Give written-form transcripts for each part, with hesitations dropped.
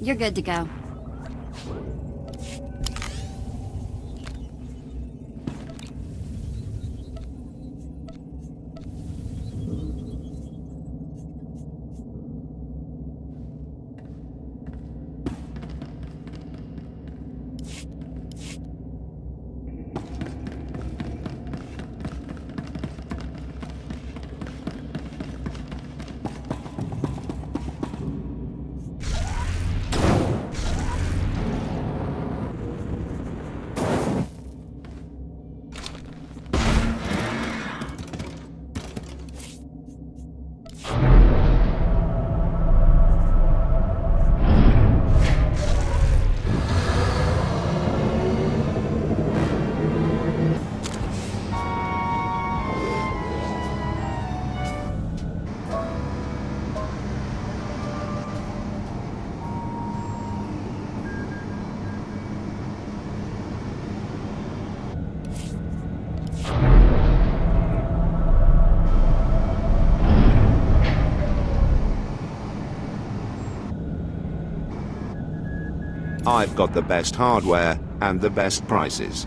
You're good to go. I've got the best hardware and the best prices.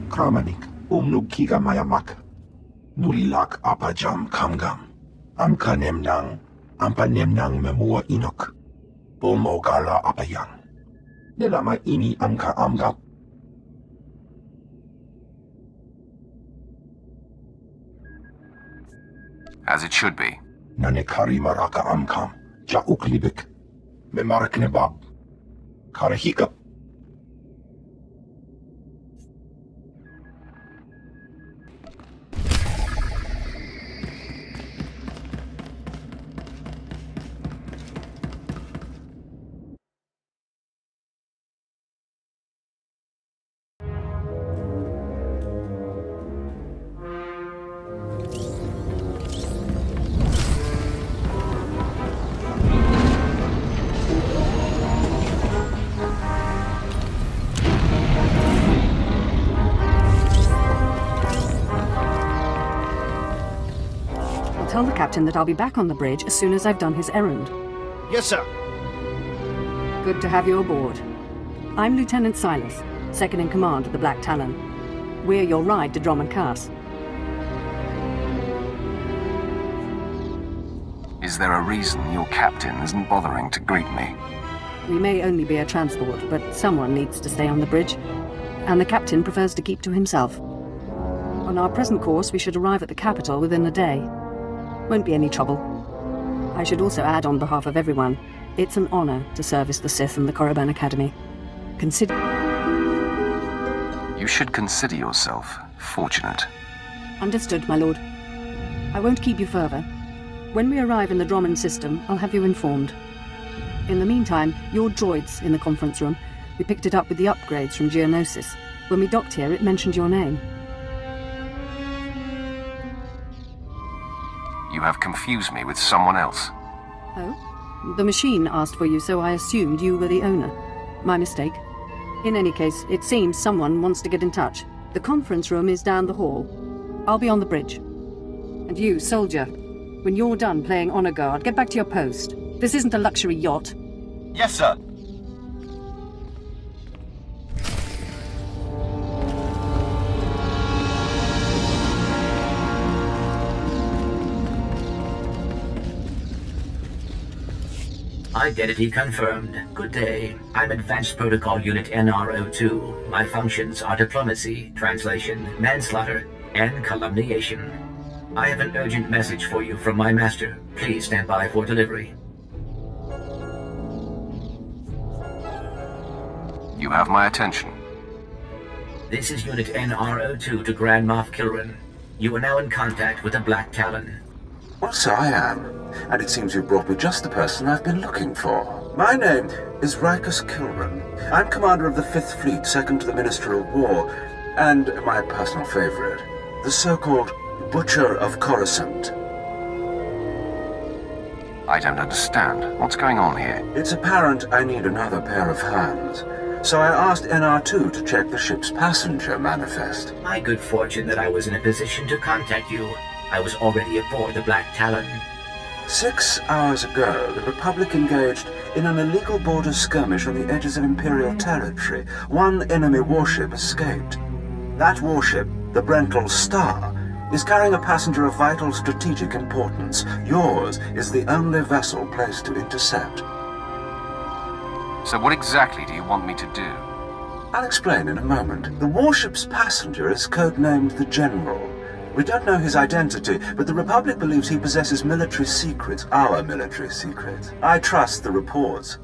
Kramanik, Kiga Mayamak, Nulilak Apajam Kamgam, Amka Nemnang, Ampa Nemnang Memua Inok, Bomogala Apayang, Nelama Ini Amka Amgap. As it should be. Nanekari Maraka Amkam, Jauklibik, Memaraknebab, Karahikap. Tell the captain that I'll be back on the bridge as soon as I've done his errand. Yes, sir. Good to have you aboard. I'm Lieutenant Silas, second in command of the Black Talon. We're your ride to Drummond Cass. Is there a reason your captain isn't bothering to greet me? We may only be a transport, but someone needs to stay on the bridge, and the captain prefers to keep to himself. On our present course, we should arrive at the capital within a day. Won't be any trouble. I should also add on behalf of everyone, it's an honor to service the Sith and the Korriban Academy. You should consider yourself fortunate. Understood, my lord. I won't keep you further. When we arrive in the Drummond system, I'll have you informed. In the meantime, your droid's in the conference room. We picked it up with the upgrades from Geonosis. When we docked here, it mentioned your name. You have confused me with someone else. Oh? The machine asked for you, so I assumed you were the owner. My mistake. In any case, it seems someone wants to get in touch. The conference room is down the hall. I'll be on the bridge. And you, soldier, when you're done playing honor guard, get back to your post. This isn't a luxury yacht. Yes, sir. Identity confirmed. Good day. I'm Advanced Protocol Unit NR02. My functions are diplomacy, translation, manslaughter, and calumniation. I have an urgent message for you from my master. Please stand by for delivery. You have my attention. This is Unit NR02 to Grand Moff Kilran. You are now in contact with the Black Talon. Well, so I am. And it seems you brought me just the person I've been looking for. My name is Rikus Kilran. I'm commander of the 5th Fleet, second to the Minister of War, and my personal favorite, the so-called Butcher of Coruscant. I don't understand. What's going on here? It's apparent I need another pair of hands, so I asked NR2 to check the ship's passenger manifest. My good fortune that I was in a position to contact you. I was already aboard the Black Talon. 6 hours ago, the Republic engaged in an illegal border skirmish on the edges of Imperial territory. One enemy warship escaped. That warship, the Brental Star, is carrying a passenger of vital strategic importance. Yours is the only vessel placed to intercept. So what exactly do you want me to do? I'll explain in a moment. The warship's passenger is codenamed the General. We don't know his identity, but the Republic believes he possesses military secrets, our military secrets. I trust the reports.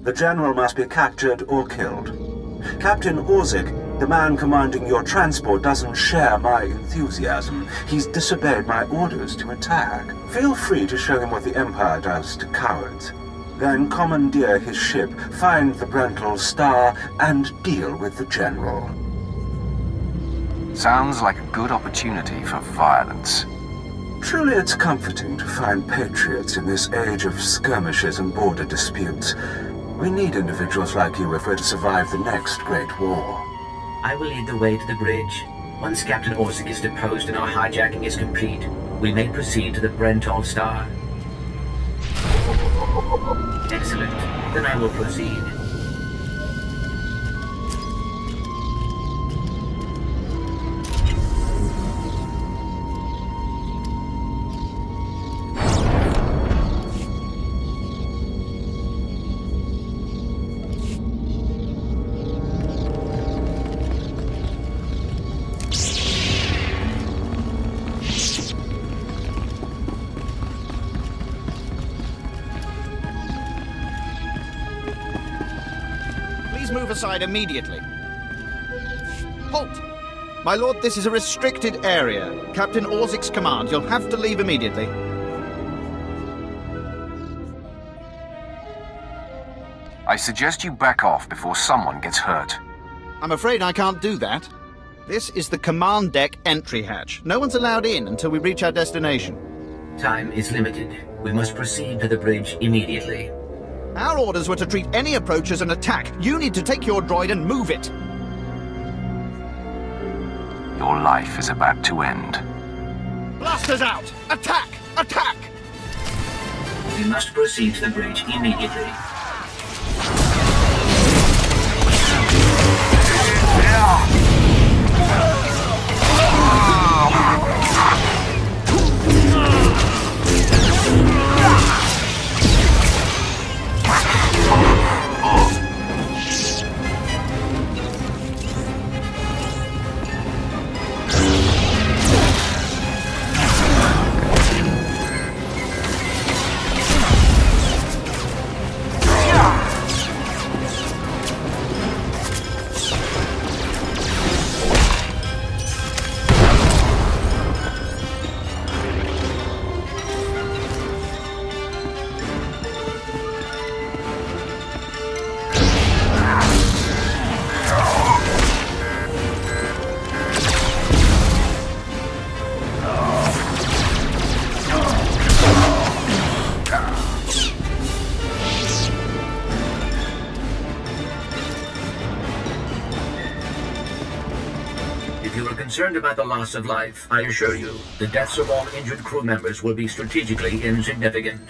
The General must be captured or killed. Captain Orzik, the man commanding your transport, doesn't share my enthusiasm. He's disobeyed my orders to attack. Feel free to show him what the Empire does to cowards. Then commandeer his ship, find the Brental Star, and deal with the General. Sounds like a good opportunity for violence. Truly it's comforting to find patriots in this age of skirmishes and border disputes. We need individuals like you if we're to survive the next great war. I will lead the way to the bridge. Once Captain Orzik is deposed and our hijacking is complete, we may proceed to the Brental Star. Excellent. Then I will proceed. Move aside immediately. Halt! My lord, this is a restricted area. Captain Orzik's command. You'll have to leave immediately. I suggest you back off before someone gets hurt. I'm afraid I can't do that. This is the command deck entry hatch. No one's allowed in until we reach our destination. Time is limited. We must proceed to the bridge immediately. Our orders were to treat any approach as an attack. You need to take your droid and move it. Your life is about to end. Blasters out! Attack! Attack! We must proceed to the bridge immediately. Concerned about the loss of life, I assure you, the deaths of all injured crew members will be strategically insignificant.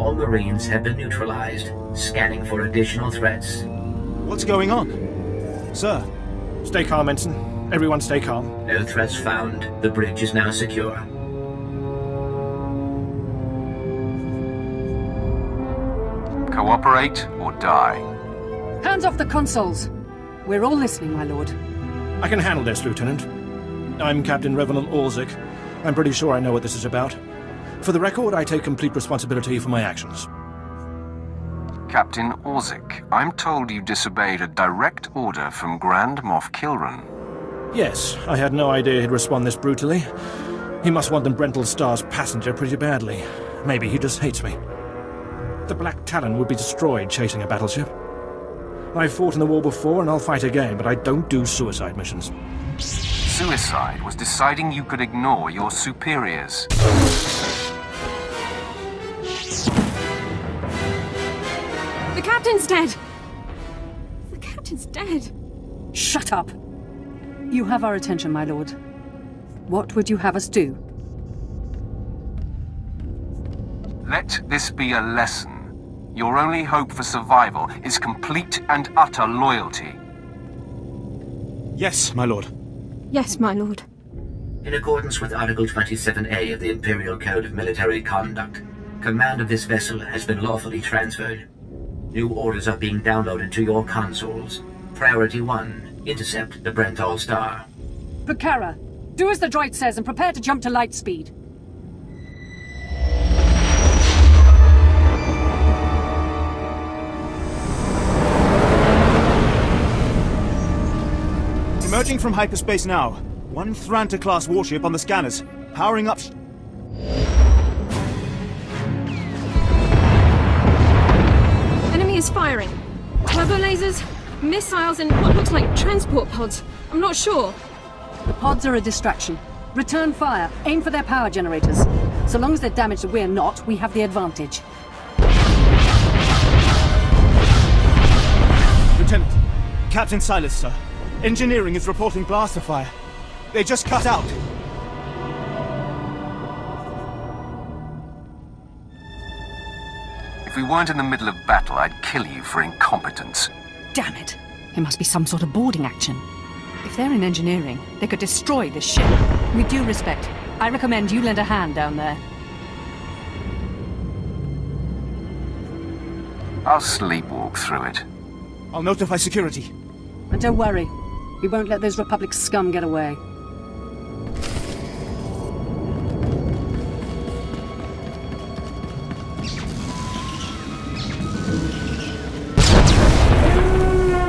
All Marines have been neutralized. Scanning for additional threats. What's going on? Sir? Stay calm, Ensign. Everyone stay calm. No threats found. The bridge is now secure. Cooperate or die. Hands off the consoles! We're all listening, my lord. I can handle this, Lieutenant. I'm Captain Revenant Orzik. I'm pretty sure I know what this is about. For the record, I take complete responsibility for my actions. Captain Orzik, I'm told you disobeyed a direct order from Grand Moff Kilran. Yes, I had no idea he'd respond this brutally. He must want the Brental Star's passenger pretty badly. Maybe he just hates me. The Black Talon would be destroyed chasing a battleship. I've fought in the war before and I'll fight again, but I don't do suicide missions. Suicide was deciding you could ignore your superiors. The captain's dead! The captain's dead! Shut up! You have our attention, my lord. What would you have us do? Let this be a lesson. Your only hope for survival is complete and utter loyalty. Yes, my lord. Yes, my lord. In accordance with Article 27A of the Imperial Code of Military Conduct, command of this vessel has been lawfully transferred. New orders are being downloaded to your consoles. Priority 1, intercept the Brental Star. Bukara, do as the droid says and prepare to jump to light speed. Emerging from hyperspace now. One Thranta-class warship on the scanners. Powering up... Enemy is firing. Turbo lasers, missiles, and what looks like transport pods. I'm not sure. The pods are a distraction. Return fire. Aim for their power generators. So long as they're damaged and we're not, we have the advantage. Lieutenant, Captain Silas, sir. Engineering is reporting blaster fire. They just cut out. If we weren't in the middle of battle, I'd kill you for incompetence. Damn it. It must be some sort of boarding action. If they're in engineering, they could destroy this ship. With due respect, I recommend you lend a hand down there. I'll sleepwalk through it. I'll notify security. And don't worry. We won't let those Republic scum get away.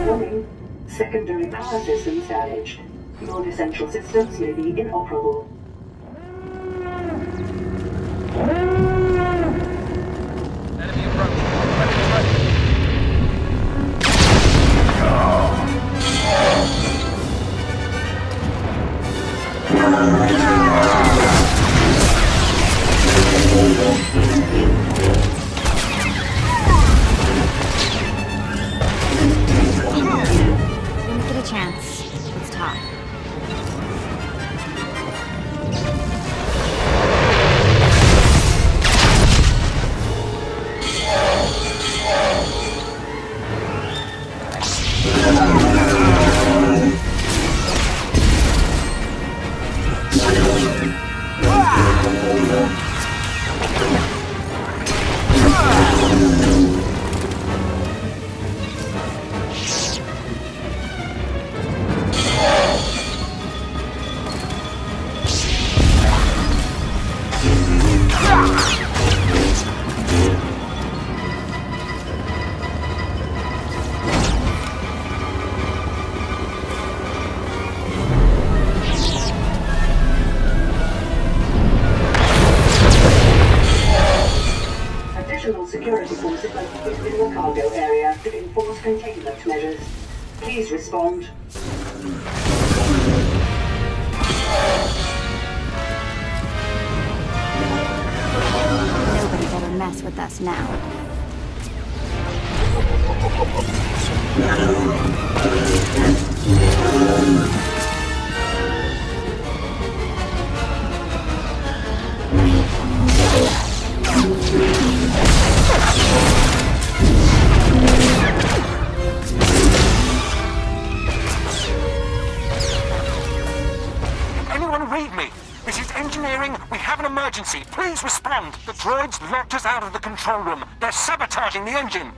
Warning. Secondary power systems damaged. Non-essential systems may be inoperable. Enemy approaching. Weapons ready. Didn't get a chance. Let's talk. Security forces located in the cargo area to enforce containment measures. Please respond. Nobody better mess with us now. This is engineering. We have an emergency. Please respond. The droids locked us out of the control room. They're sabotaging the engine.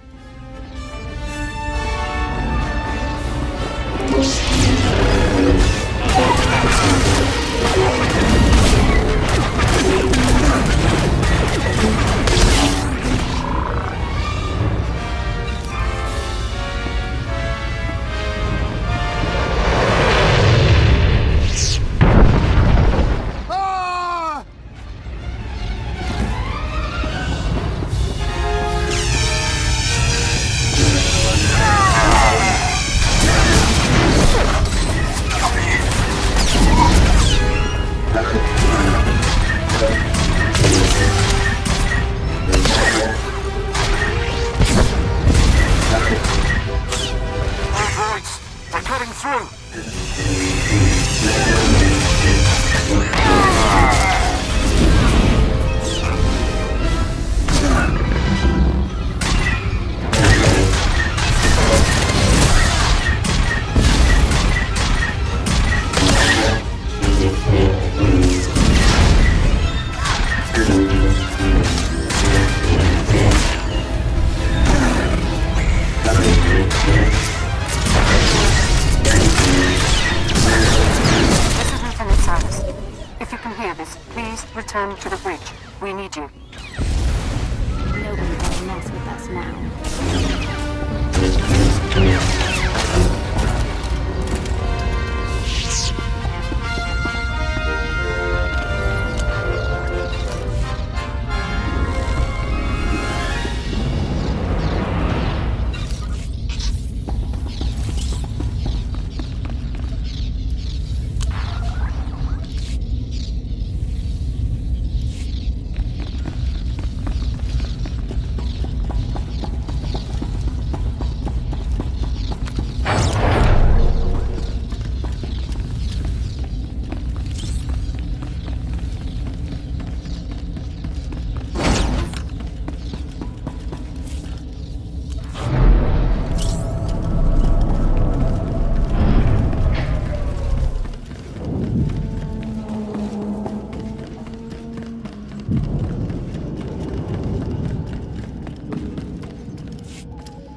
To the bridge. We need you. Nobody better mess with us now.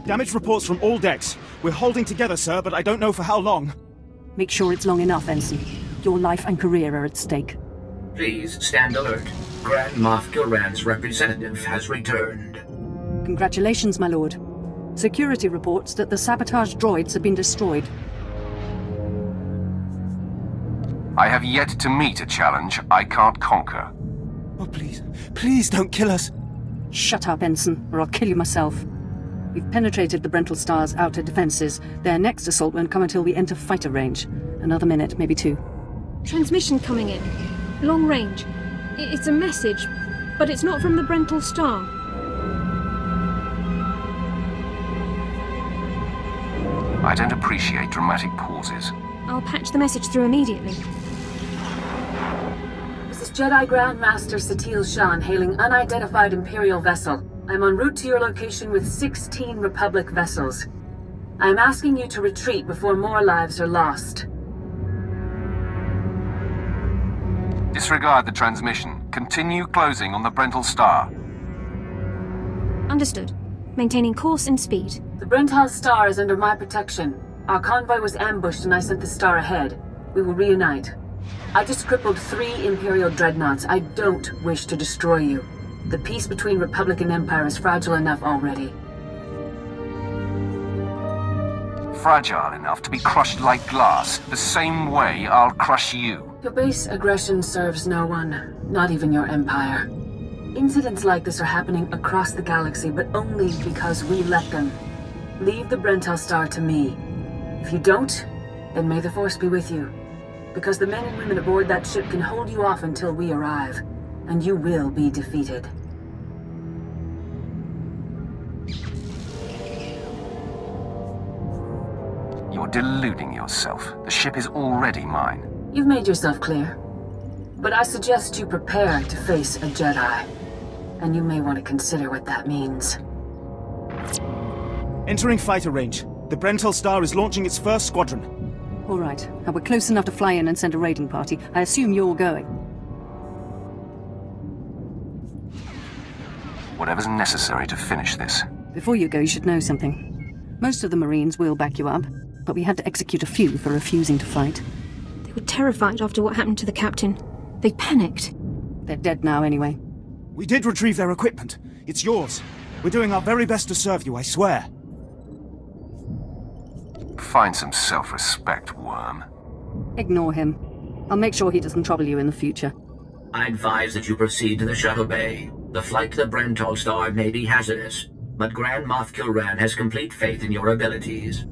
Damage reports from all decks. We're holding together, sir, but I don't know for how long. Make sure it's long enough, Ensign. Your life and career are at stake. Please stand alert. Grand Moff Gilran's representative has returned. Congratulations, my lord. Security reports that the sabotage droids have been destroyed. I have yet to meet a challenge I can't conquer. Oh, please. Please don't kill us. Shut up, Ensign, or I'll kill you myself. We've penetrated the Brental Star's outer defenses. Their next assault won't come until we enter fighter range. Another minute, maybe two. Transmission coming in. Long range. It's a message, but it's not from the Brental Star. I don't appreciate dramatic pauses. I'll patch the message through immediately. This is Jedi Grand Master Satil Shan hailing unidentified Imperial vessel. I'm en route to your location with 16 Republic vessels. I'm asking you to retreat before more lives are lost. Disregard the transmission. Continue closing on the Brental Star. Understood. Maintaining course and speed. The Brental Star is under my protection. Our convoy was ambushed and I sent the star ahead. We will reunite. I just crippled 3 Imperial dreadnoughts. I don't wish to destroy you. The peace between Republic and Empire is fragile enough already. Fragile enough to be crushed like glass, the same way I'll crush you. Your base aggression serves no one, not even your Empire. Incidents like this are happening across the galaxy, but only because we let them. Leave the Brental Star to me. If you don't, then may the Force be with you. Because the men and women aboard that ship can hold you off until we arrive. And you will be defeated. You're deluding yourself. The ship is already mine. You've made yourself clear. But I suggest you prepare to face a Jedi. And you may want to consider what that means. Entering fighter range. The Brental Star is launching its first squadron. All right. Now we're close enough to fly in and send a raiding party. I assume you're going. Whatever's necessary to finish this. Before you go, you should know something. Most of the Marines will back you up, but we had to execute a few for refusing to fight. They were terrified after what happened to the captain. They panicked. They're dead now anyway. We did retrieve their equipment. It's yours. We're doing our very best to serve you, I swear. Find some self-respect, worm. Ignore him. I'll make sure he doesn't trouble you in the future. I advise that you proceed to the shuttle bay. The flight to the Brental Star may be hazardous, but Grand Moff Kilran has complete faith in your abilities.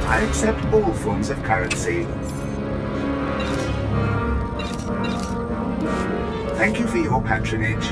I accept all forms of currency. Thank you for your patronage.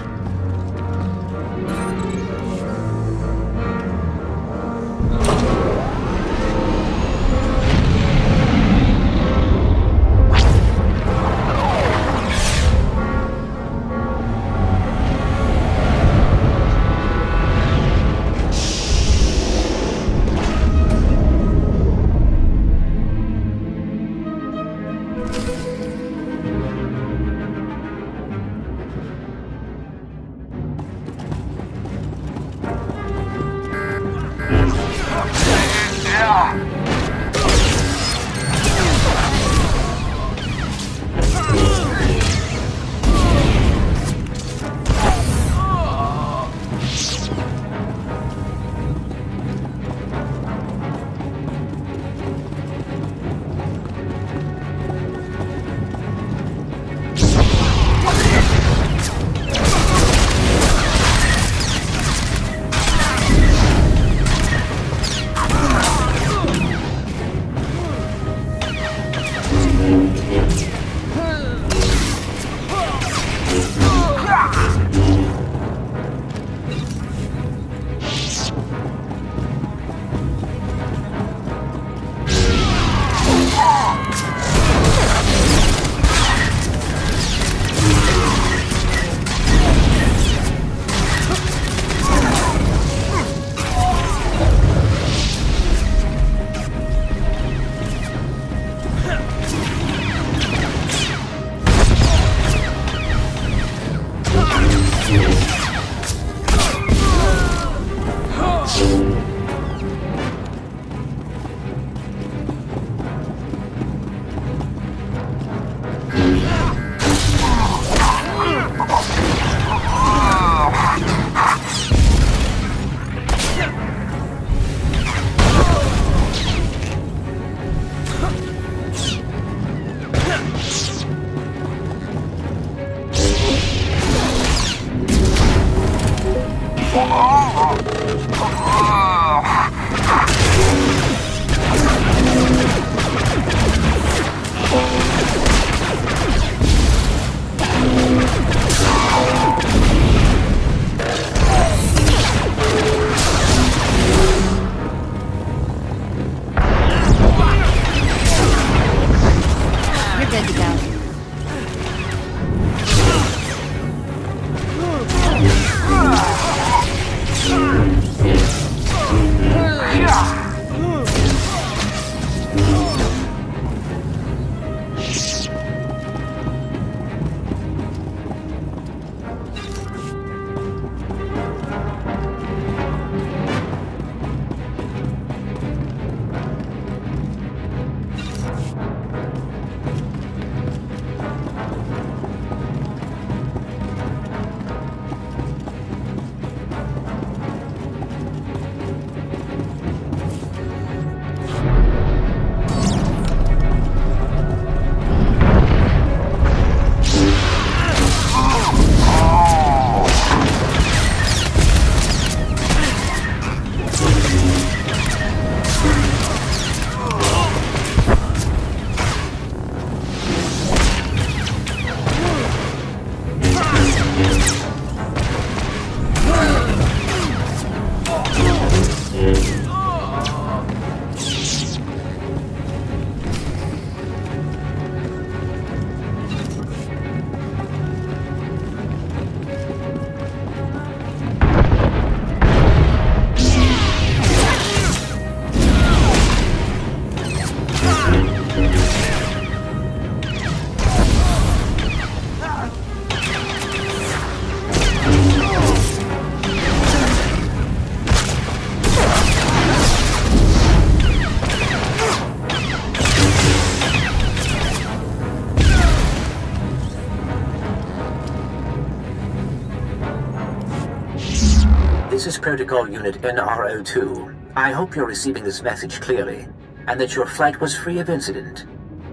This is Protocol Unit NRO2. I hope you're receiving this message clearly, and that your flight was free of incident.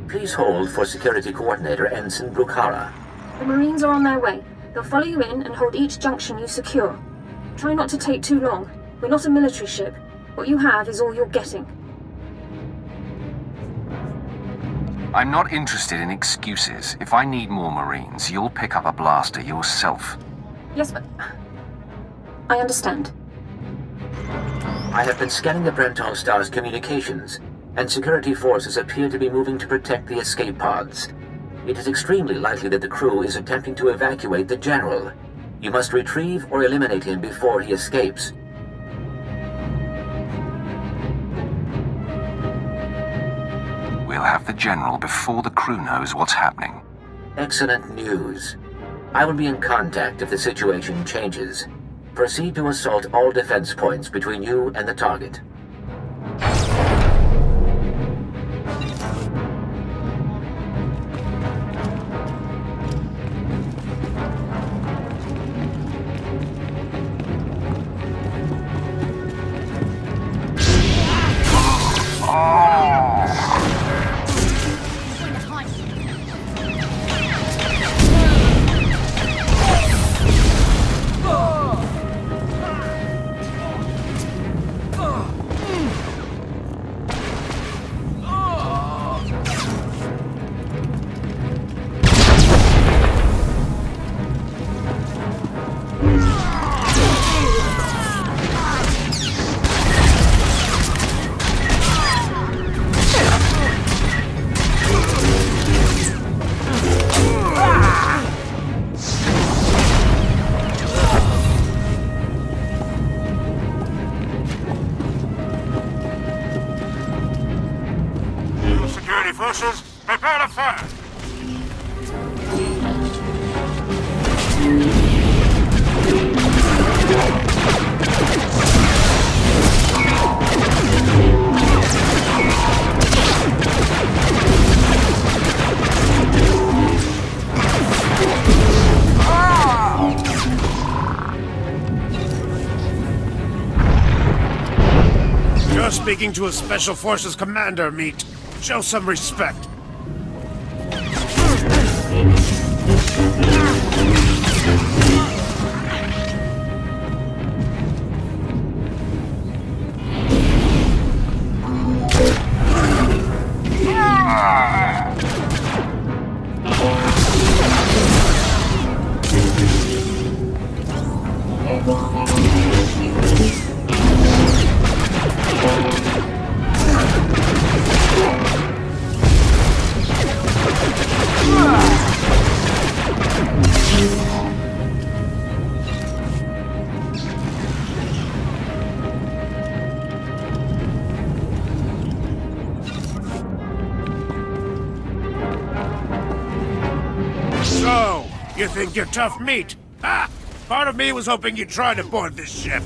Please hold for Security Coordinator Ensign Brukhara. The Marines are on their way. They'll follow you in and hold each junction you secure. Try not to take too long. We're not a military ship. What you have is all you're getting. I'm not interested in excuses. If I need more Marines, you'll pick up a blaster yourself. Yes, but... I understand. I have been scanning the Brental Star's communications, and security forces appear to be moving to protect the escape pods. It is extremely likely that the crew is attempting to evacuate the General. You must retrieve or eliminate him before he escapes. We'll have the General before the crew knows what's happening. Excellent news. I will be in contact if the situation changes. Proceed to assault all defense points between you and the target. Forces, prepare to fire! You're speaking to a Special Forces commander, Meat. Show some respect. So, you think you're tough meat? Ha! Part of me was hoping you'd try to board this ship.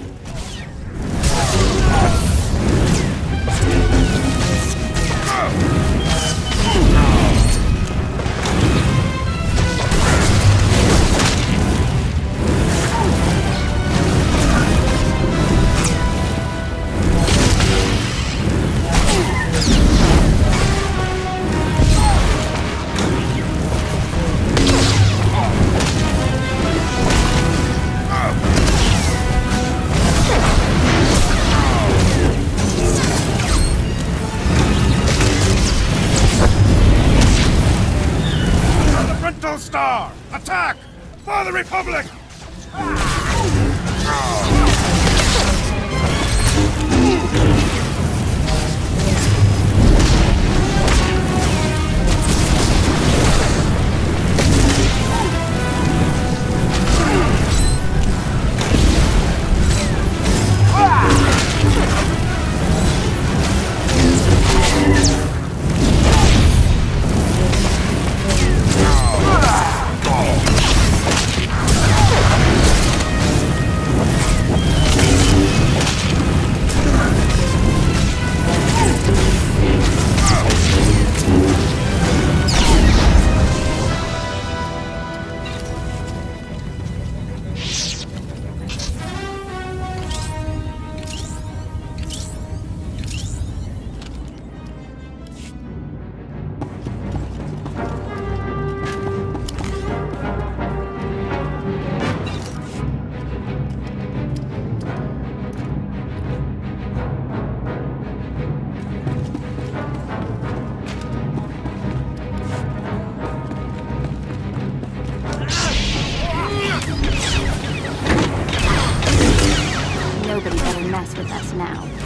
Nobody better mess with us now.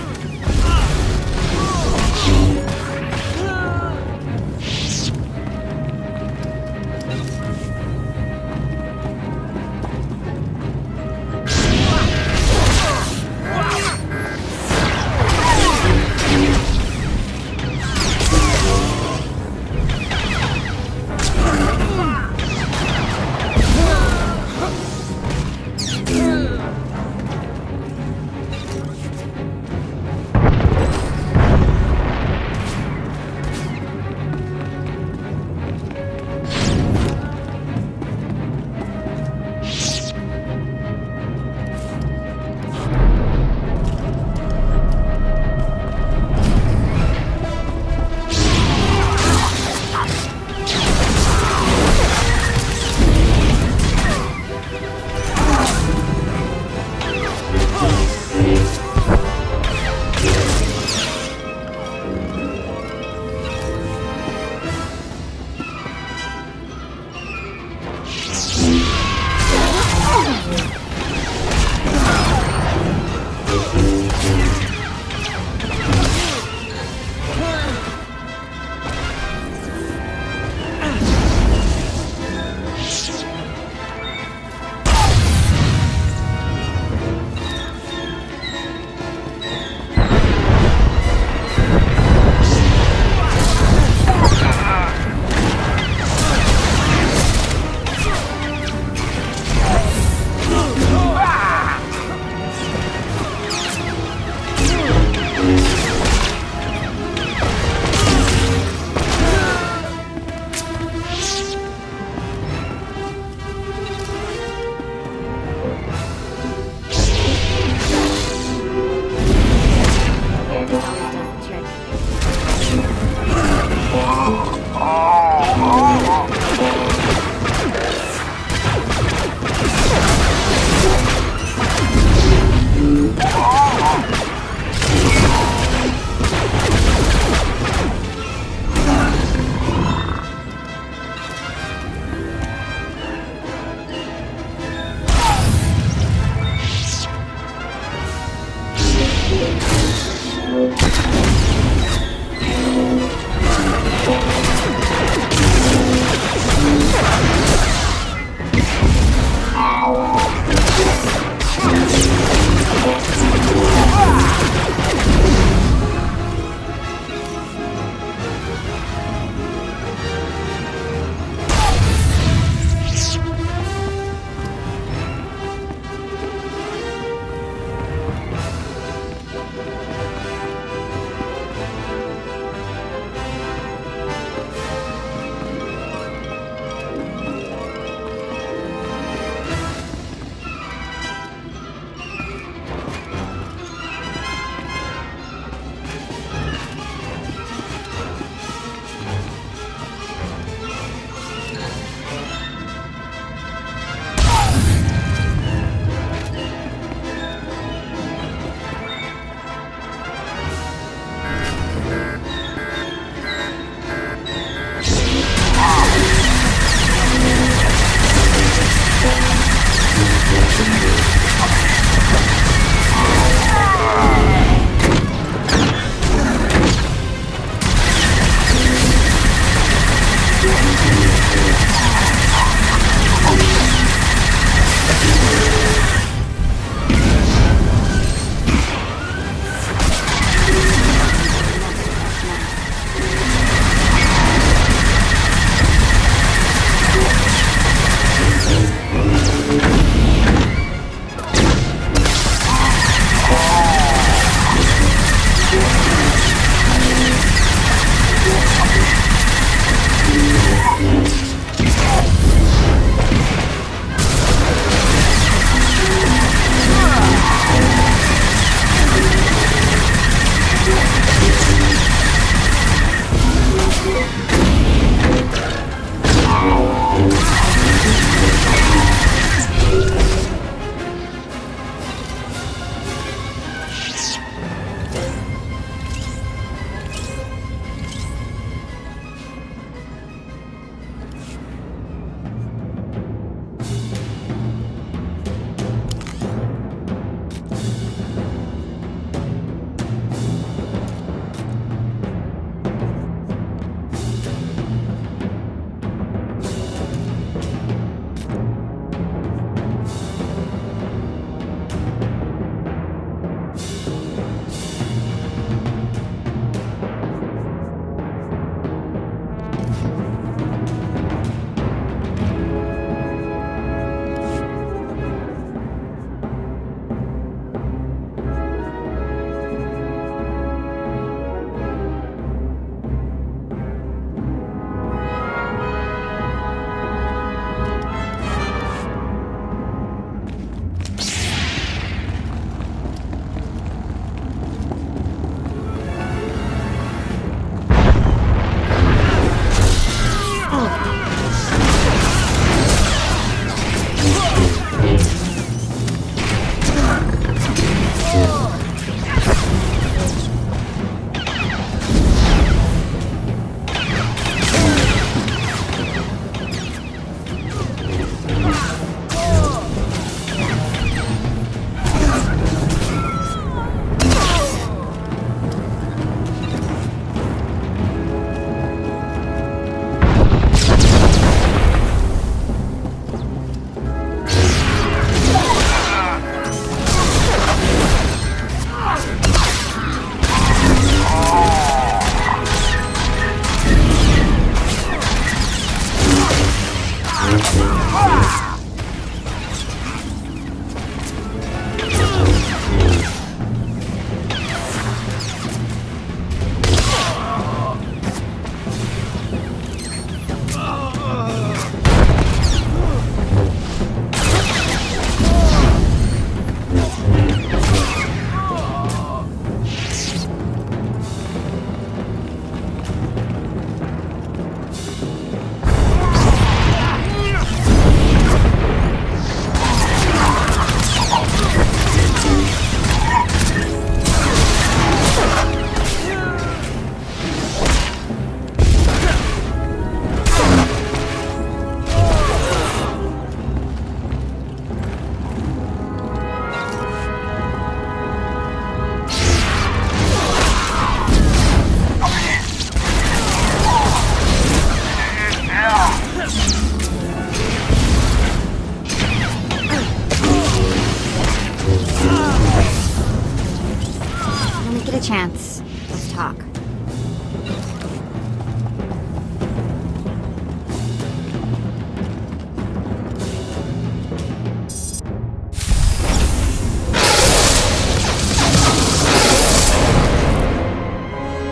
chance, let's talk.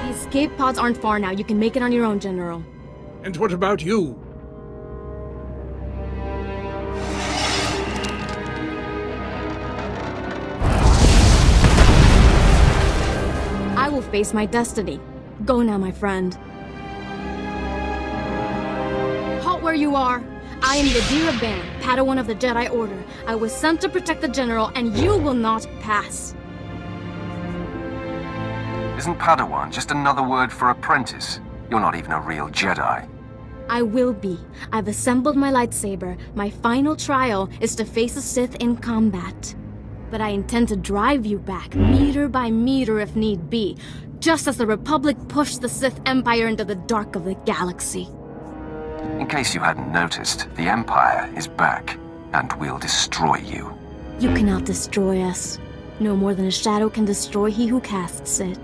The escape pods aren't far now. You can make it on your own, General. And what about you? I will face my destiny. Go now, my friend. Halt where you are. I am Yadira Ban, Padawan of the Jedi Order. I was sent to protect the General, and you will not pass. Isn't Padawan just another word for apprentice? You're not even a real Jedi. I will be. I've assembled my lightsaber. My final trial is to face a Sith in combat. But I intend to drive you back, meter by meter if need be, just as the Republic pushed the Sith Empire into the dark of the galaxy. In case you hadn't noticed, the Empire is back, and will destroy you. You cannot destroy us. No more than a shadow can destroy he who casts it.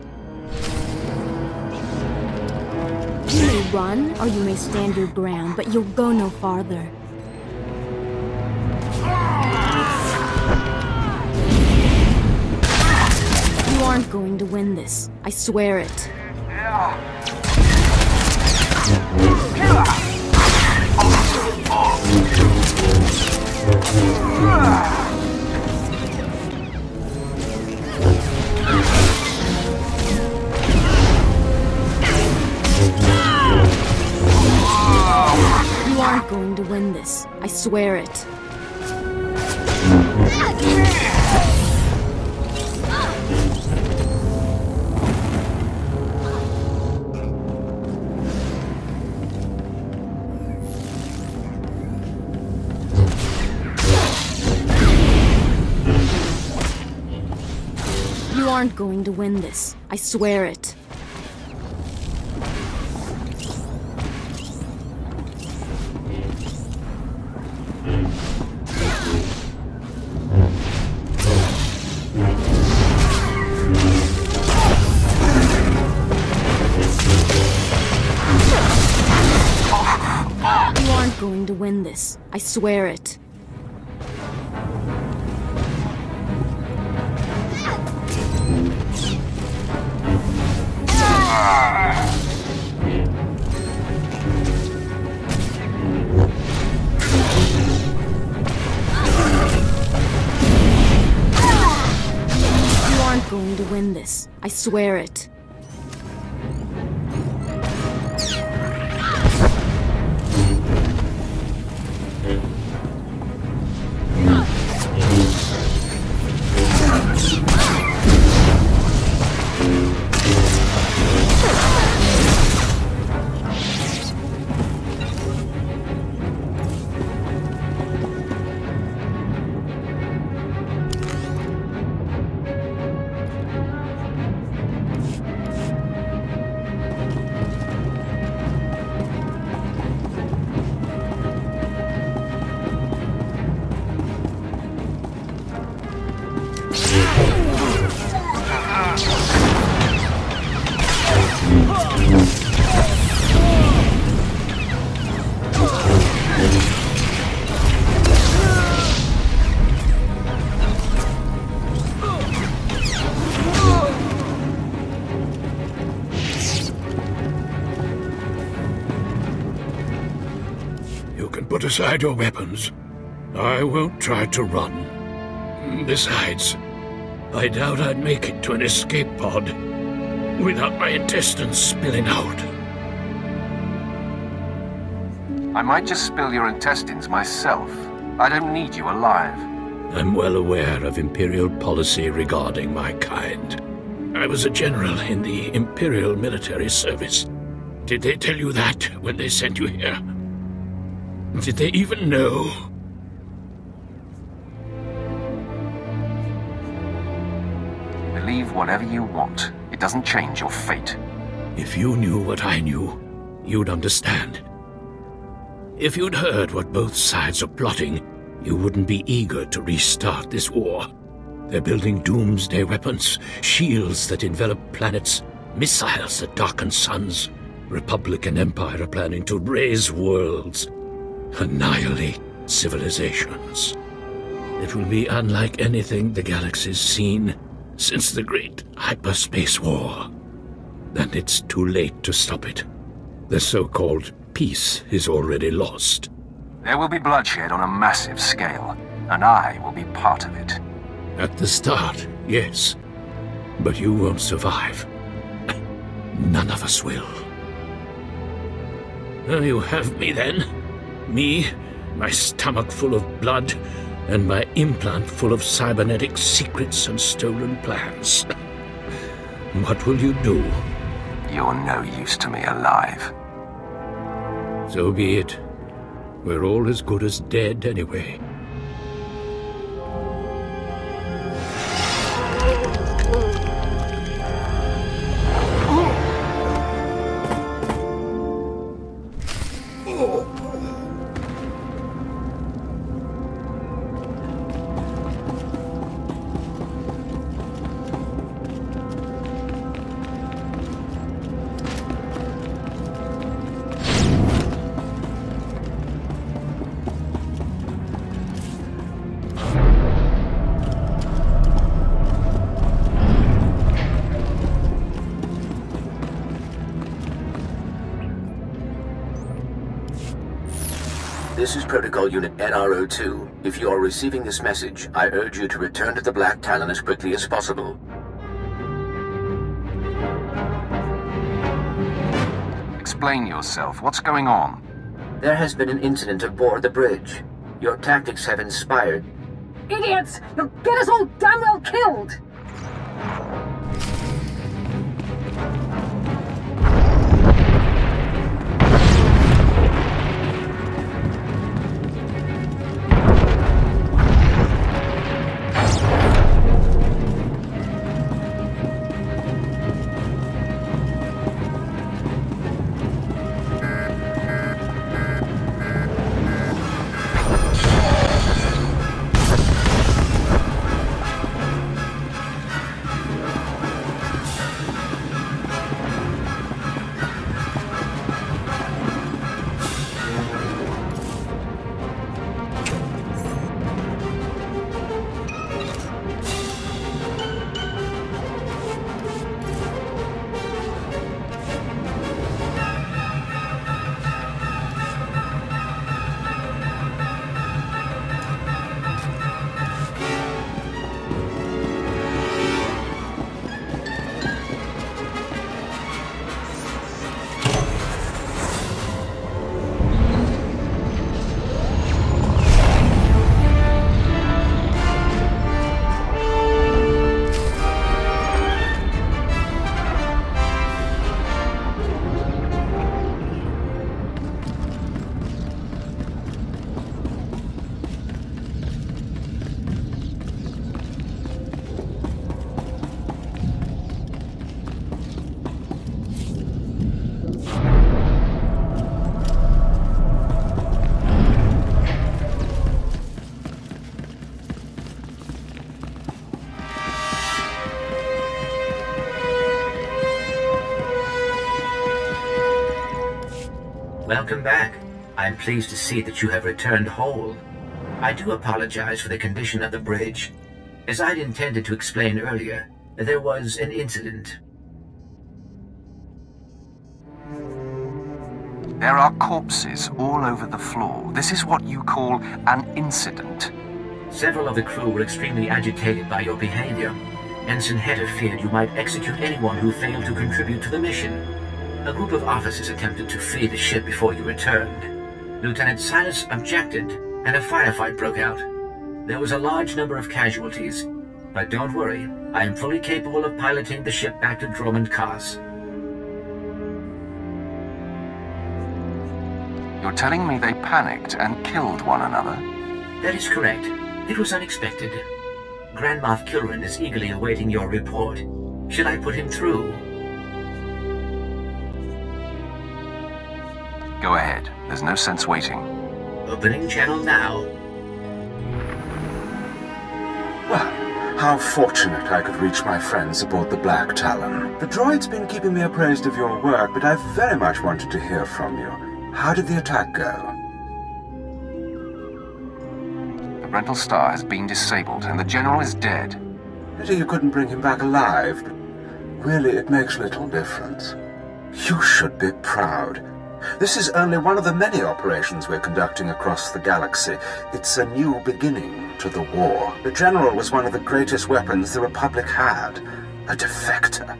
You may run, or you may stand your ground, but you'll go no farther. You aren't going to win this. I swear it. You aren't going to win this. I swear it. You aren't going to win this. I swear it. You aren't going to win this. I swear it. You aren't going to win this. I swear it. Put aside your weapons. I won't try to run. Besides, I doubt I'd make it to an escape pod without my intestines spilling out. I might just spill your intestines myself. I don't need you alive. I'm well aware of Imperial policy regarding my kind. I was a general in the Imperial military service. Did they tell you that when they sent you here? Did they even know? Believe whatever you want. It doesn't change your fate. If you knew what I knew, you'd understand. If you'd heard what both sides are plotting, you wouldn't be eager to restart this war. They're building doomsday weapons, shields that envelop planets, missiles that darken suns. Republic and Empire are planning to raise worlds, annihilate civilizations. It will be unlike anything the galaxy's seen since the Great Hyperspace War. And it's too late to stop it. The so-called peace is already lost. There will be bloodshed on a massive scale, and I will be part of it. At the start, yes. But you won't survive. None of us will. Well, you have me then. Me, my stomach full of blood, and my implant full of cybernetic secrets and stolen plans. What will you do? You're no use to me alive. So be it. We're all as good as dead anyway. This is Protocol Unit NRO2. If you are receiving this message, I urge you to return to the Black Talon as quickly as possible. Explain yourself. What's going on? There has been an incident aboard the bridge. Your tactics have inspired... Idiots! You'll get us all damn well killed! Welcome back. I'm pleased to see that you have returned whole. I do apologize for the condition of the bridge. As I'd intended to explain earlier, there was an incident. There are corpses all over the floor. This is what you call an incident. Several of the crew were extremely agitated by your behavior. Ensign Hedder feared you might execute anyone who failed to contribute to the mission. A group of officers attempted to flee the ship before you returned. Lieutenant Silas objected, and a firefight broke out. There was a large number of casualties, but don't worry, I am fully capable of piloting the ship back to Dromund Kaas. You're telling me they panicked and killed one another? That is correct. It was unexpected. Grand Moff Kilran is eagerly awaiting your report. Should I put him through? Go ahead. There's no sense waiting. Opening channel now. Well, How fortunate I could reach my friends aboard the Black Talon. The droid's been keeping me appraised of your work, but I very much wanted to hear from you. How did the attack go? The Brental Star has been disabled, and the General is dead. Pity you couldn't bring him back alive, but really it makes little difference. You should be proud. This is only one of the many operations we're conducting across the galaxy. It's a new beginning to the war. The General was one of the greatest weapons the Republic had. A defector.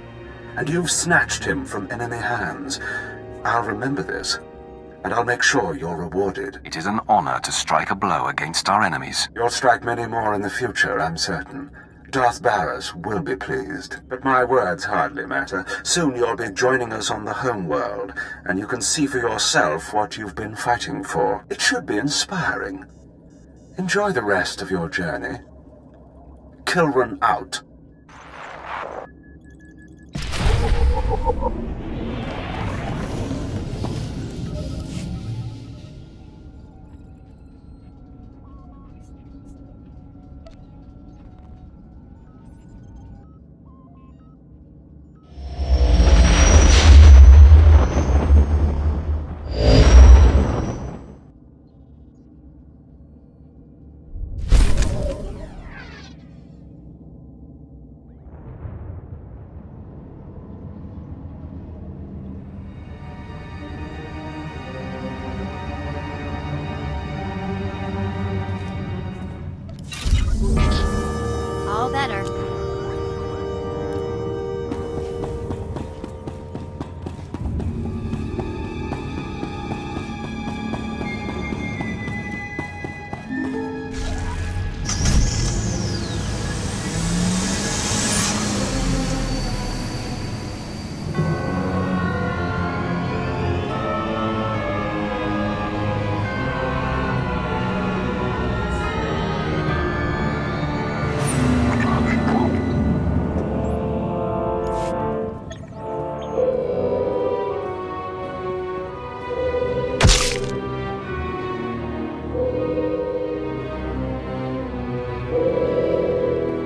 And you've snatched him from enemy hands. I'll remember this, and I'll make sure you're rewarded. It is an honor to strike a blow against our enemies. You'll strike many more in the future, I'm certain. Darth Barris will be pleased, but my words hardly matter. Soon you'll be joining us on the home world, and you can see for yourself what you've been fighting for. It should be inspiring. Enjoy the rest of your journey. Kilran out. All better.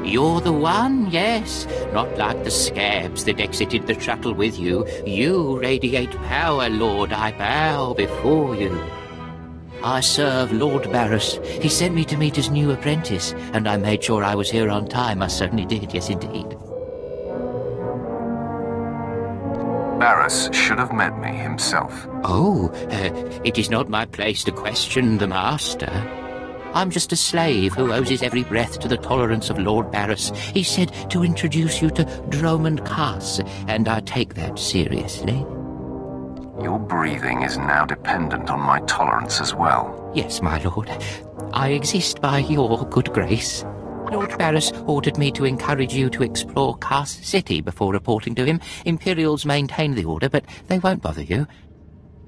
You're the one, yes. Not like the scabs that exited the shuttle with you. You radiate power, Lord. I bow before you. I serve Lord Barris. He sent me to meet his new apprentice, and I made sure I was here on time. I certainly did, yes indeed. Barris should have met me himself. Oh, it is not my place to question the Master. I'm just a slave who owes his every breath to the tolerance of Lord Barris. He said to introduce you to Dromund Kaas, and I take that seriously. Your breathing is now dependent on my tolerance as well. Yes, my lord. I exist by your good grace. Lord Barris ordered me to encourage you to explore Kaas City before reporting to him. Imperials maintain the order, but they won't bother you.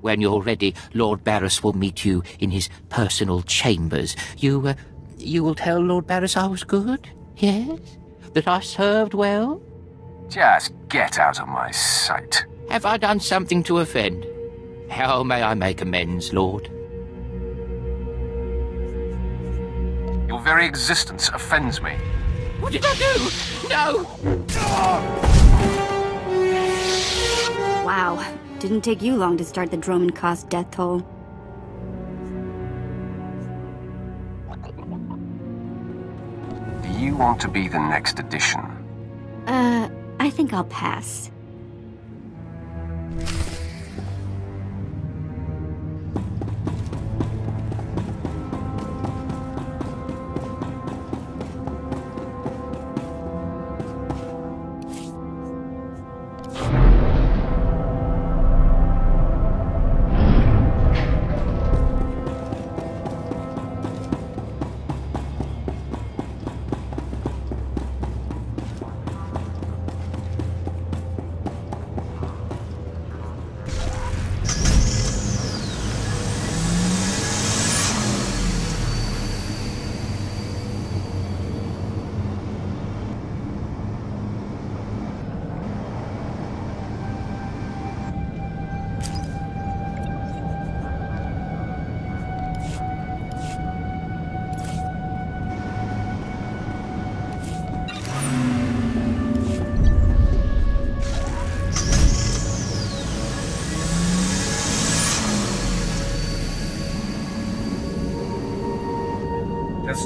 When you're ready, Lord Barris will meet you in his personal chambers. You will tell Lord Barris I was good? Yes? That I served well? Just get out of my sight. Have I done something to offend? How may I make amends, Lord? Your very existence offends me. What did I do? No! Wow. Didn't take you long to start the Dromund Kaas death toll. Do you want to be the next edition? I think I'll pass.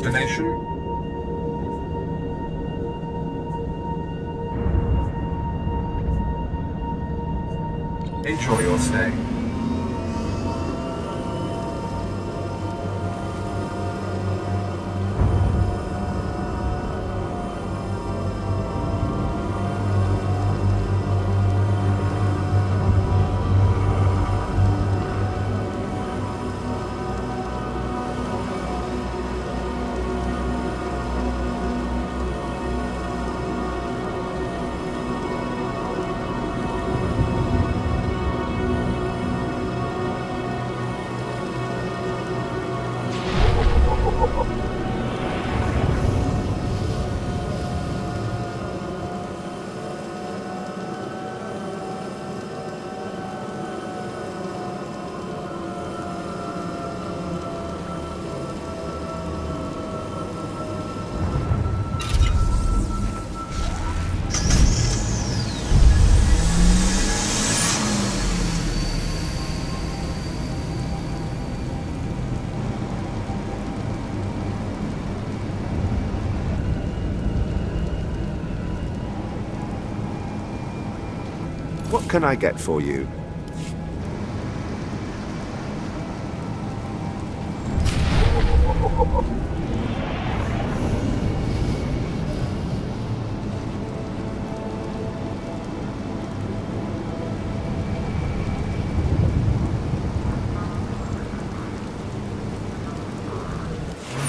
destination? Enjoy your stay. What can I get for you?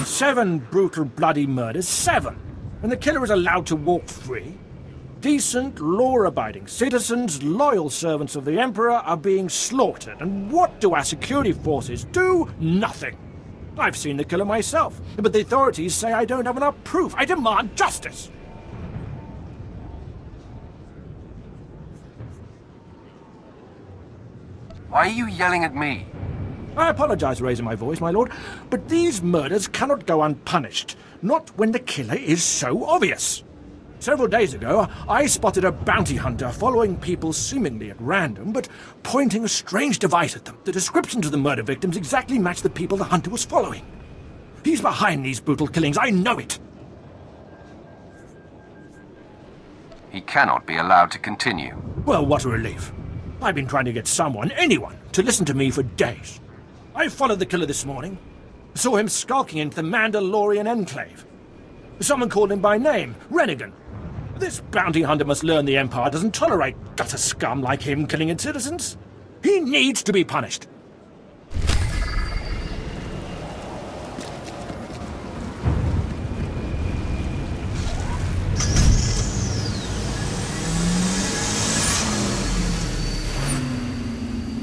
Seven brutal, bloody murders. 7! And the killer is allowed to walk free? Decent, law-abiding citizens, loyal servants of the Emperor, are being slaughtered. And what do our security forces do? Nothing. I've seen the killer myself, but the authorities say I don't have enough proof. I demand justice! Why are you yelling at me? I apologize for raising my voice, my lord, but these murders cannot go unpunished. Not when the killer is so obvious. Several days ago, I spotted a bounty hunter following people seemingly at random, but pointing a strange device at them. The descriptions of the murder victims exactly match the people the hunter was following. He's behind these brutal killings, I know it! He cannot be allowed to continue. Well, what a relief. I've been trying to get someone, anyone, to listen to me for days. I followed the killer this morning. Saw him skulking into the Mandalorian Enclave. Someone called him by name, Rennigan. This bounty hunter must learn the Empire doesn't tolerate gutter scum like him killing its citizens. He needs to be punished.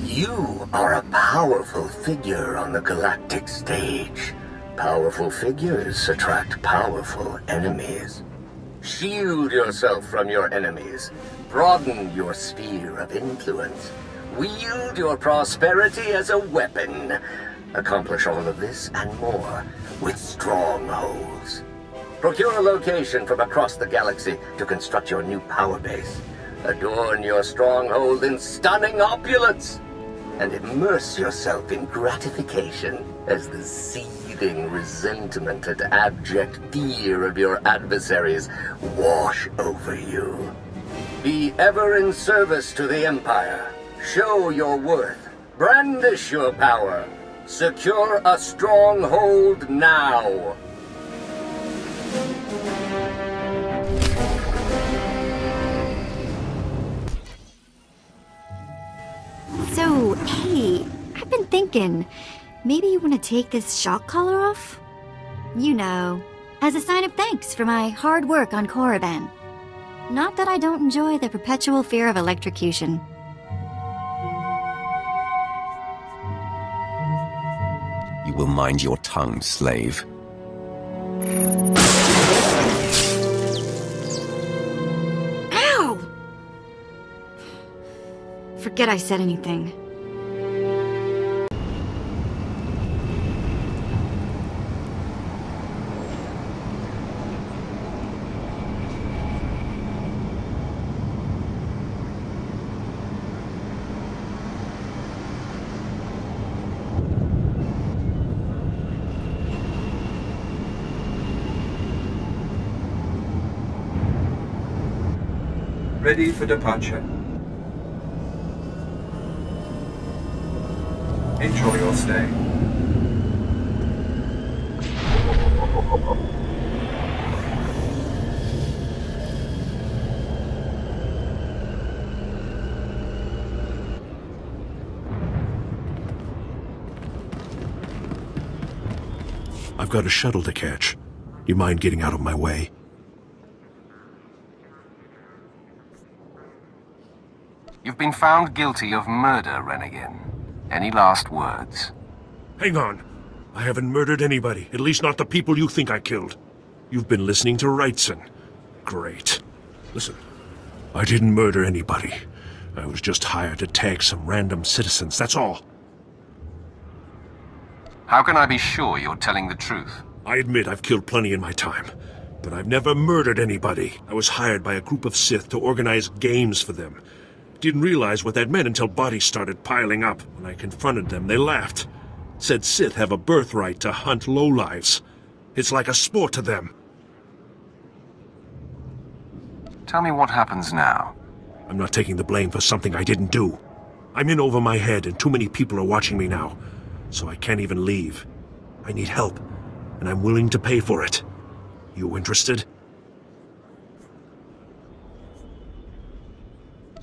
You are a powerful figure on the galactic stage. Powerful figures attract powerful enemies. Shield yourself from your enemies. Broaden your sphere of influence. Wield your prosperity as a weapon. Accomplish all of this and more with strongholds. Procure a location from across the galaxy to construct your new power base. Adorn your stronghold in stunning opulence. And immerse yourself in gratification as the seething resentment and abject fear of your adversaries wash over you. Be ever in service to the Empire. Show your worth. Brandish your power. Secure a stronghold now. So, hey, I've been thinking, maybe you want to take this shock collar off? You know, as a sign of thanks for my hard work on Korriban. Not that I don't enjoy the perpetual fear of electrocution. You will mind your tongue, slave. Ow! Forget I said anything. Ready for departure. Enjoy your stay. I've got a shuttle to catch. You mind getting out of my way? You've been found guilty of murder, Renegade. Any last words? Hang on. I haven't murdered anybody, at least not the people you think I killed. You've been listening to Wrightson. Great. Listen, I didn't murder anybody. I was just hired to tag some random citizens, that's all. How can I be sure you're telling the truth? I admit I've killed plenty in my time, but I've never murdered anybody. I was hired by a group of Sith to organize games for them. Didn't realize what that meant until bodies started piling up. When I confronted them, they laughed. Said Sith have a birthright to hunt lowlives. It's like a sport to them. Tell me what happens now. I'm not taking the blame for something I didn't do. I'm in over my head and too many people are watching me now. So I can't even leave. I need help, and I'm willing to pay for it. You interested?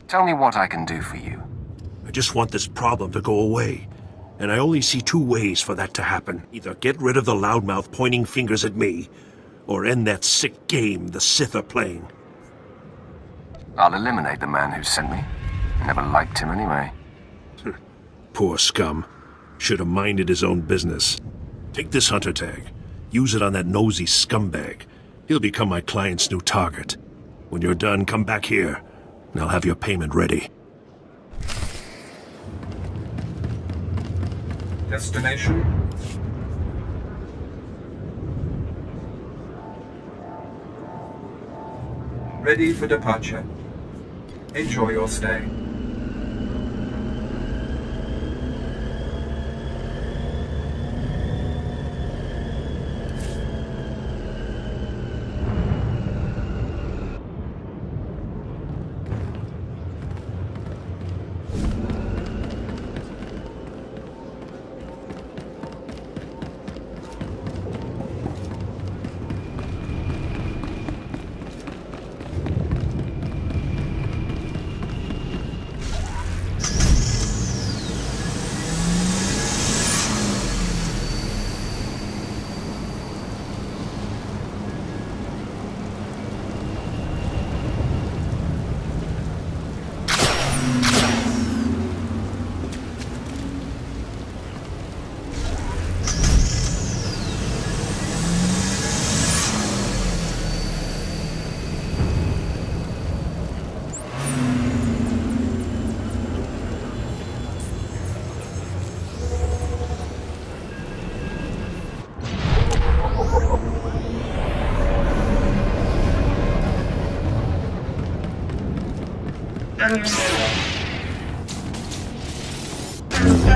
Tell me what I can do for you. I just want this problem to go away. And I only see two ways for that to happen. Either get rid of the loudmouth pointing fingers at me, or end that sick game the Sith are playing. I'll eliminate the man who sent me. I never liked him anyway. Poor scum. Should have minded his own business. Take this hunter tag. Use it on that nosy scumbag. He'll become my client's new target. When you're done, come back here, and I'll have your payment ready. Destination? Ready for departure. Enjoy your stay.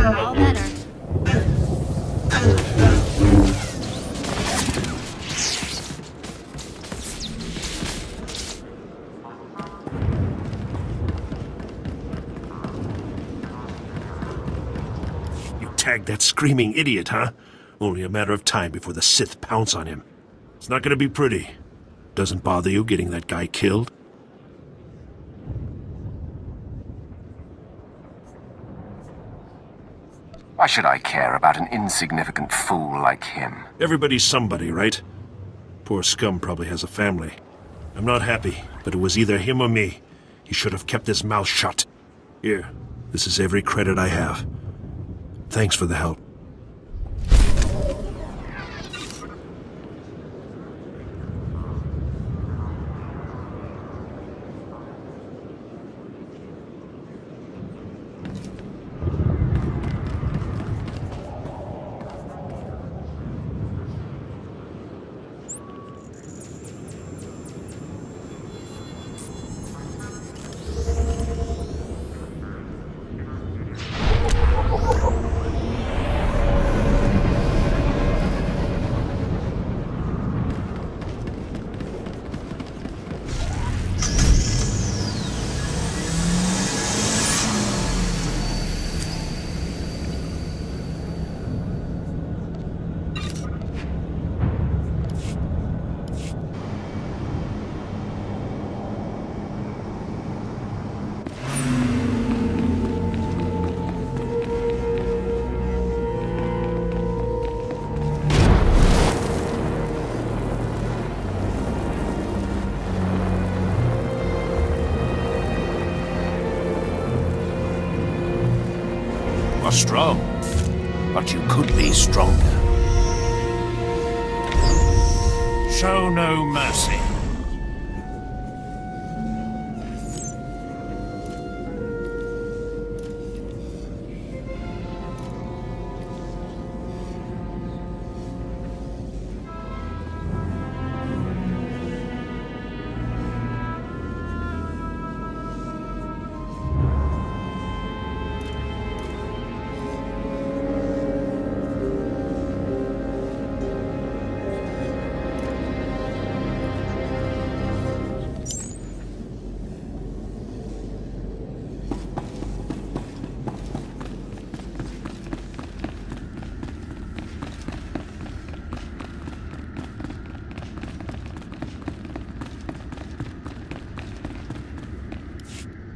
All better. You tagged that screaming idiot, huh? Only a matter of time before the Sith pounce on him. It's not gonna be pretty. Doesn't bother you getting that guy killed? Why should I care about an insignificant fool like him? Everybody's somebody, right? Poor scum probably has a family. I'm not happy, but it was either him or me. He should have kept his mouth shut. Here, this is every credit I have. Thanks for the help. You're strong, but you could be stronger. Show no mercy.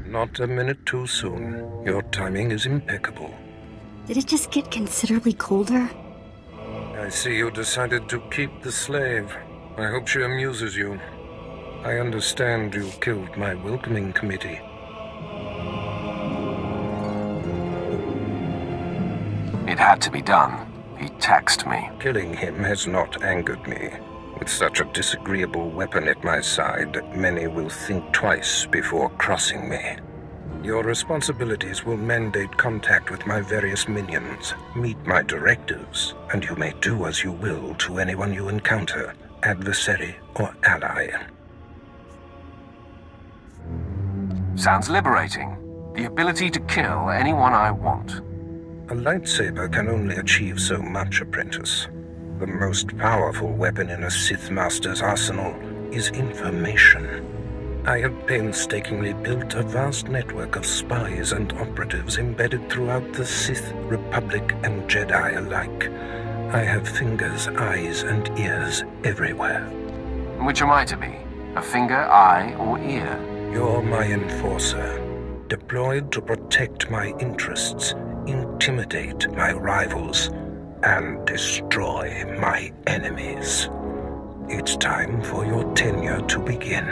Not a minute too soon. Your timing is impeccable. Did it just get considerably colder? I see you decided to keep the slave. I hope she amuses you. I understand you killed my welcoming committee. It had to be done. He taxed me. Killing him has not angered me. With such a disagreeable weapon at my side, many will think twice before crossing me. Your responsibilities will mandate contact with my various minions, meet my directives, and you may do as you will to anyone you encounter, adversary or ally. Sounds liberating. The ability to kill anyone I want. A lightsaber can only achieve so much, apprentice. The most powerful weapon in a Sith Master's arsenal is information. I have painstakingly built a vast network of spies and operatives embedded throughout the Sith, Republic, and Jedi alike. I have fingers, eyes, and ears everywhere. Which am I to be? A finger, eye, or ear? You're my enforcer, deployed to protect my interests, intimidate my rivals, and destroy my enemies. It's time for your tenure to begin.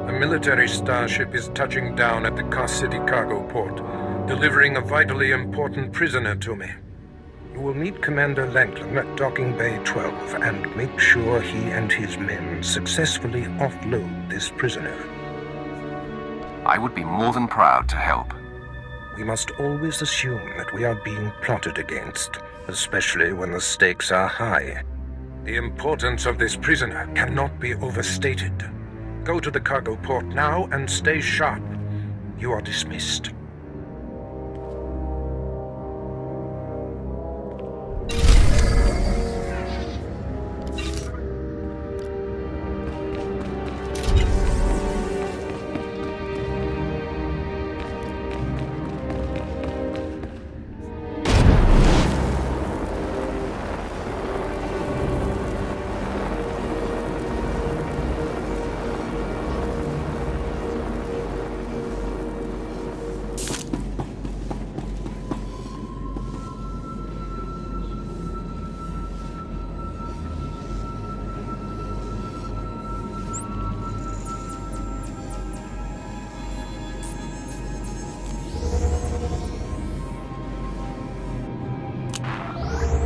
A military starship is touching down at the Car City cargo port, delivering a vitally important prisoner to me. You will meet Commander Langland at Docking Bay 12 and make sure he and his men successfully offload this prisoner. I would be more than proud to help. We must always assume that we are being plotted against, especially when the stakes are high. The importance of this prisoner cannot be overstated. Go to the cargo port now and stay sharp. You are dismissed.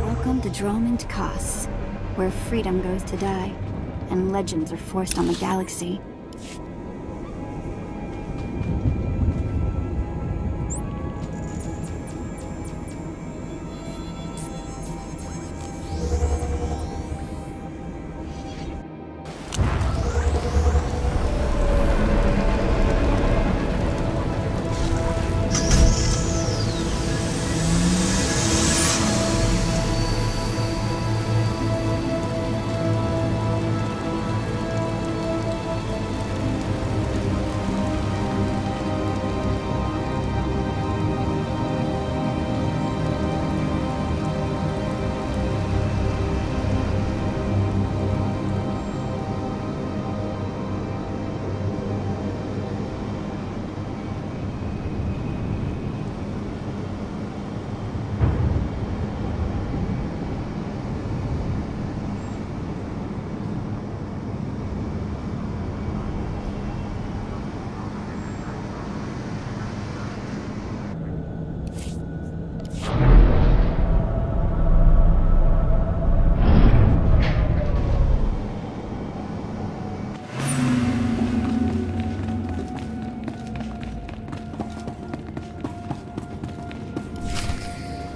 Welcome to Dromund Kos, where freedom goes to die, and legends are forced on the galaxy.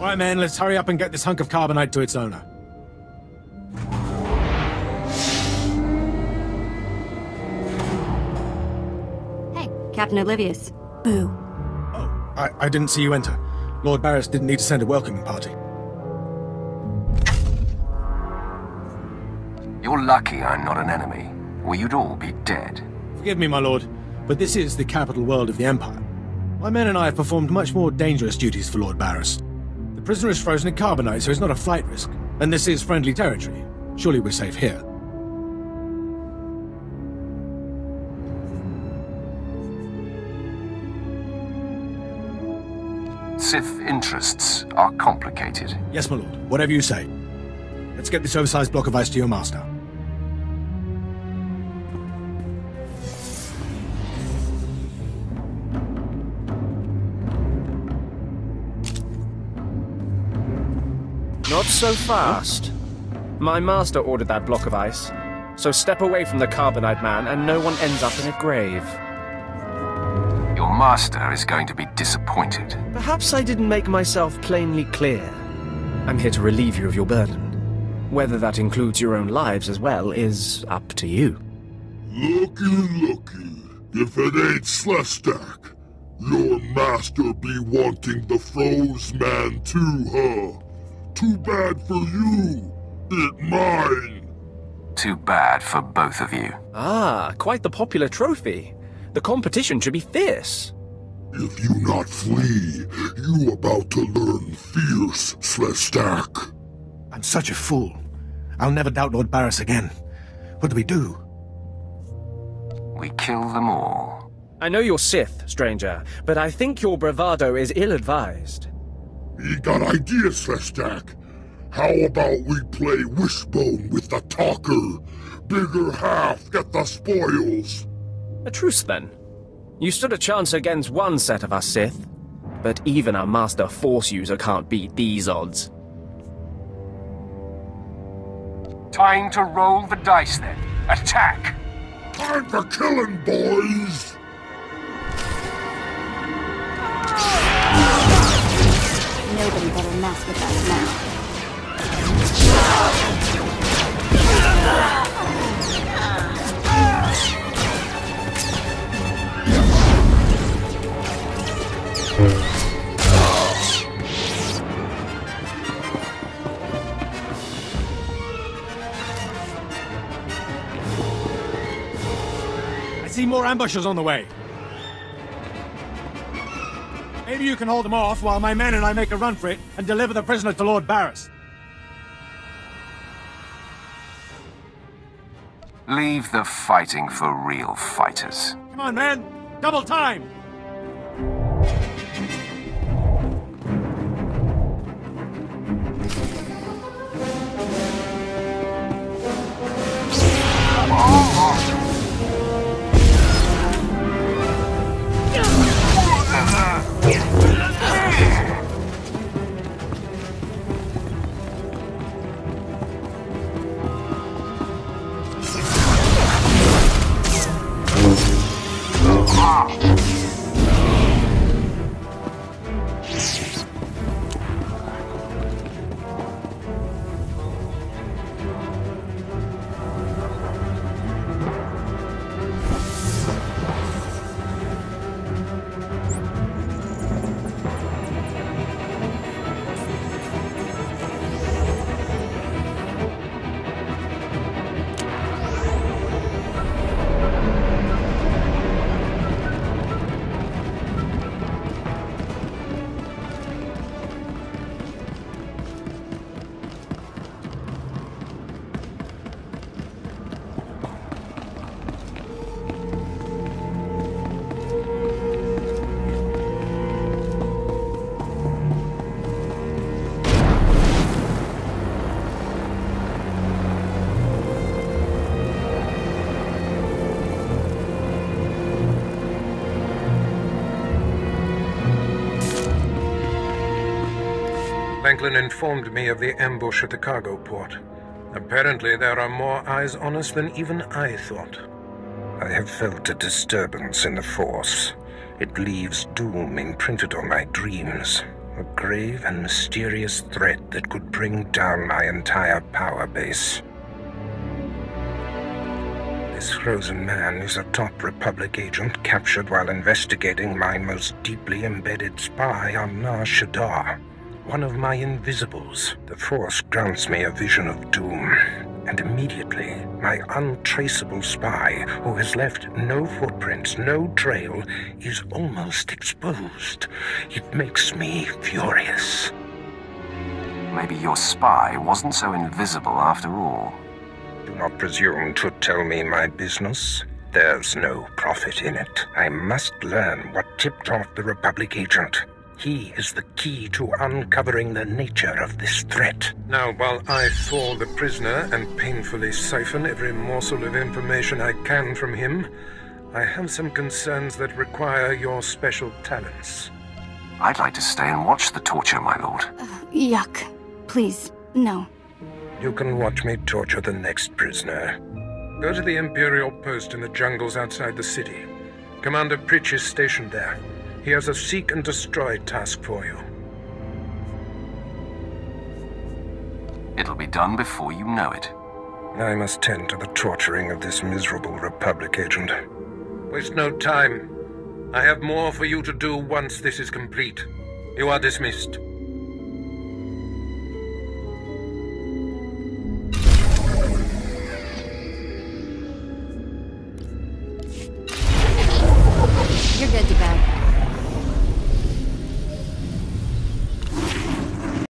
Right, man, let's hurry up and get this hunk of carbonite to its owner. Hey, Captain Oblivious. Boo. Oh, I didn't see you enter. Lord Barris didn't need to send a welcoming party. You're lucky I'm not an enemy, or you'd all be dead. Forgive me, my lord, but this is the capital world of the Empire. My men and I have performed much more dangerous duties for Lord Barris. The prisoner is frozen in carbonite, so it's not a flight risk. And this is friendly territory. Surely we're safe here. Sith interests are complicated. Yes, my lord. Whatever you say. Let's get this oversized block of ice to your master. Not so fast. My master ordered that block of ice, so step away from the carbonite man and no one ends up in a grave. Your master is going to be disappointed. Perhaps I didn't make myself plainly clear. I'm here to relieve you of your burden. Whether that includes your own lives as well is up to you. Looky. If it ain't SWTOR, your master be wanting the froze man too, huh? Too bad for you. It mine. Too bad for both of you. Ah, quite the popular trophy. The competition should be fierce. If you not flee, you about to learn fierce, SWTOR. I'm such a fool. I'll never doubt Lord Barris again. What do we do? We kill them all. I know you're Sith, stranger, but I think your bravado is ill-advised. He got ideas, SWTOR. How about we play wishbone with the talker? Bigger half get the spoils. A truce, then. You stood a chance against one set of us Sith, but even a master Force user can't beat these odds. Time to roll the dice, then. Attack! Time for killing, boys! Nobody better mess with us now. I see more ambushers on the way. Maybe you can hold them off while my men and I make a run for it and deliver the prisoner to Lord Barris. Leave the fighting for real fighters. Come on, man! Double time! Franklin informed me of the ambush at the cargo port. Apparently there are more eyes on us than even I thought. I have felt a disturbance in the Force. It leaves doom imprinted on my dreams. A grave and mysterious threat that could bring down my entire power base. This frozen man is a top Republic agent captured while investigating my most deeply embedded spy on SWTOR. One of my invisibles. The Force grants me a vision of doom. And immediately, my untraceable spy, who has left no footprints, no trail, is almost exposed. It makes me furious. Maybe your spy wasn't so invisible after all. Do not presume to tell me my business. There's no profit in it. I must learn what tipped off the Republic agent. He is the key to uncovering the nature of this threat. Now, while I thaw the prisoner and painfully siphon every morsel of information I can from him, I have some concerns that require your special talents. I'd like to stay and watch the torture, my lord. Yuck. Please, no. You can watch me torture the next prisoner. Go to the Imperial post in the jungles outside the city. Commander Pritch is stationed there. He has a seek and destroy task for you. It'll be done before you know it. I must tend to the torturing of this miserable Republic agent. Waste no time. I have more for you to do once this is complete. You are dismissed.